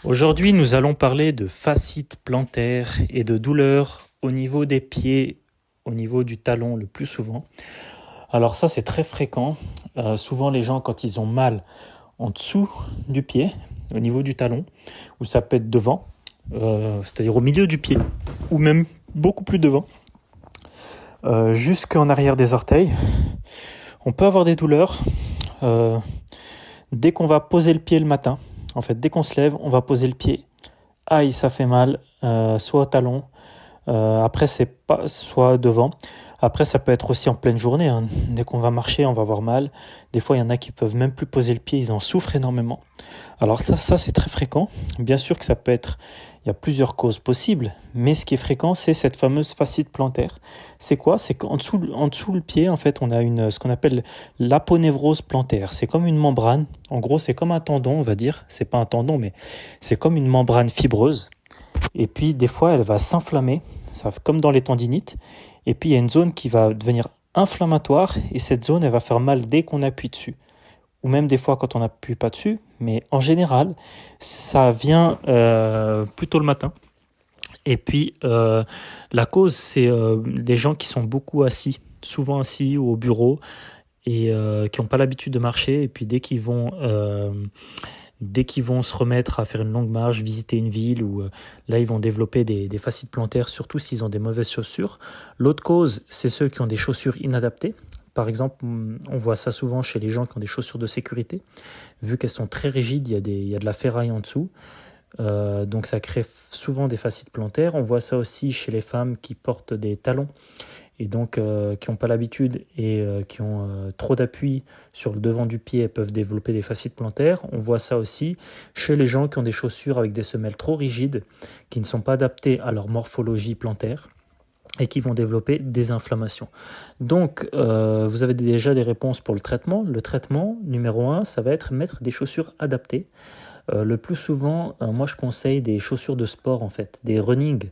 Aujourd'hui, nous allons parler de fasciite plantaire et de douleurs au niveau des pieds, au niveau du talon le plus souvent. Alors ça, c'est très fréquent. Souvent, les gens, quand ils ont mal en dessous du pied, au niveau du talon, ou ça peut être devant, c'est-à-dire au milieu du pied, ou même beaucoup plus devant, jusqu'en arrière des orteils, on peut avoir des douleurs dès qu'on va poser le pied le matin. En fait, dès qu'on se lève, on va poser le pied. Aïe, ça fait mal, soit au talon, après c'est pas, soit devant. Après, ça peut être aussi en pleine journée, hein. Dès qu'on va marcher, on va avoir mal. Des fois, il y en a qui peuvent même plus poser le pied, ils en souffrent énormément. Alors ça c'est très fréquent. Bien sûr que ça peut être, il y a plusieurs causes possibles, mais ce qui est fréquent, c'est cette fameuse fasciite plantaire. C'est quoi? C'est qu'en dessous le pied, en fait, on a ce qu'on appelle l'aponévrose plantaire. C'est comme une membrane. En gros, c'est comme un tendon, on va dire. C'est pas un tendon, mais c'est comme une membrane fibreuse. Et puis, des fois, elle va s'inflammer, comme dans les tendinites. Et puis, il y a une zone qui va devenir inflammatoire, et cette zone, elle va faire mal dès qu'on appuie dessus. Ou même des fois quand on n'appuie pas dessus, mais en général, ça vient plutôt le matin. Et puis, la cause, c'est des gens qui sont beaucoup assis, souvent assis au bureau, et qui n'ont pas l'habitude de marcher. Et puis, dès qu'ils vont se remettre à faire une longue marche, visiter une ville, ou là, ils vont développer des fascites plantaires, surtout s'ils ont des mauvaises chaussures. L'autre cause, c'est ceux qui ont des chaussures inadaptées. Par exemple, on voit ça souvent chez les gens qui ont des chaussures de sécurité. Vu qu'elles sont très rigides, il y a de la ferraille en dessous. Donc ça crée souvent des fascites plantaires. On voit ça aussi chez les femmes qui portent des talons et donc qui n'ont pas l'habitude et qui ont trop d'appui sur le devant du pied et peuvent développer des fascites plantaires. On voit ça aussi chez les gens qui ont des chaussures avec des semelles trop rigides, qui ne sont pas adaptées à leur morphologie plantaire et qui vont développer des inflammations. Donc, vous avez déjà des réponses pour le traitement. Le traitement, numéro 1, ça va être mettre des chaussures adaptées. Le plus souvent, moi je conseille des chaussures de sport en fait, des running,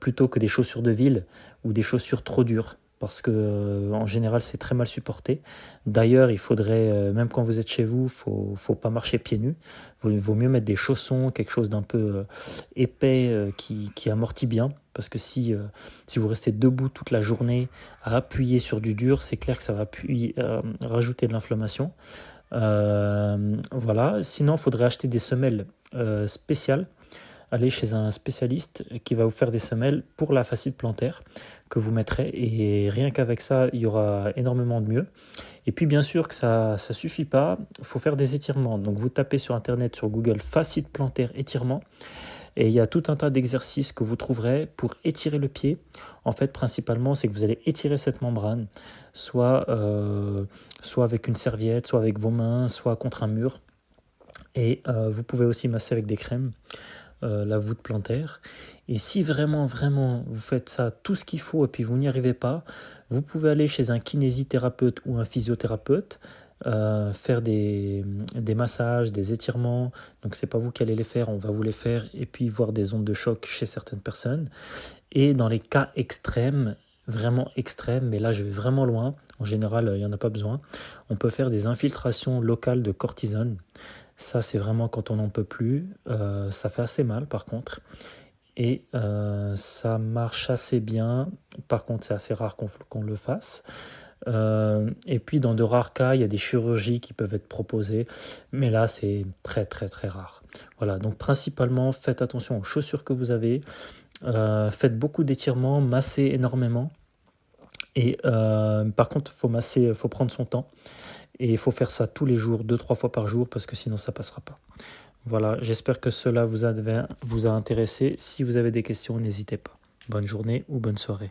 plutôt que des chaussures de ville ou des chaussures trop dures. Parce que en général c'est très mal supporté. D'ailleurs, il faudrait, même quand vous êtes chez vous, faut pas marcher pieds nus. Il vaut mieux mettre des chaussons, quelque chose d'un peu épais qui amortit bien. Parce que si vous restez debout toute la journée à appuyer sur du dur, c'est clair que ça va rajouter de l'inflammation. Voilà. Sinon, il faudrait acheter des semelles spéciales. Aller chez un spécialiste qui va vous faire des semelles pour la fasciite plantaire que vous mettrez. Et rien qu'avec ça, il y aura énormément de mieux. Et puis, bien sûr que ça suffit pas. Il faut faire des étirements. Donc, vous tapez sur Internet, sur Google, fasciite plantaire étirement. Et il y a tout un tas d'exercices que vous trouverez pour étirer le pied. En fait, principalement, c'est que vous allez étirer cette membrane, soit avec une serviette, soit avec vos mains, soit contre un mur. Et vous pouvez aussi masser avec des crèmes la voûte plantaire. Et si vraiment, vraiment, vous faites ça, tout ce qu'il faut, et puis vous n'y arrivez pas, vous pouvez aller chez un kinésithérapeute ou un physiothérapeute, faire des massages, des étirements. Donc c'est pas vous qui allez les faire, on va vous les faire, et puis voir des ondes de choc chez certaines personnes. Et dans les cas extrêmes, vraiment extrêmes, mais là je vais vraiment loin, en général il n'y en a pas besoin, on peut faire des infiltrations locales de cortisone. Ça c'est vraiment quand on n'en peut plus, ça fait assez mal par contre, et ça marche assez bien. Par contre c'est assez rare qu'on le fasse. Et puis dans de rares cas, il y a des chirurgies qui peuvent être proposées, mais là c'est très très très rare. Voilà, donc principalement faites attention aux chaussures que vous avez, faites beaucoup d'étirements, massez énormément. Et par contre, faut prendre son temps et il faut faire ça tous les jours, 2-3 fois par jour, parce que sinon ça passera pas. Voilà, j'espère que cela vous a intéressé. Si vous avez des questions, n'hésitez pas. Bonne journée ou bonne soirée.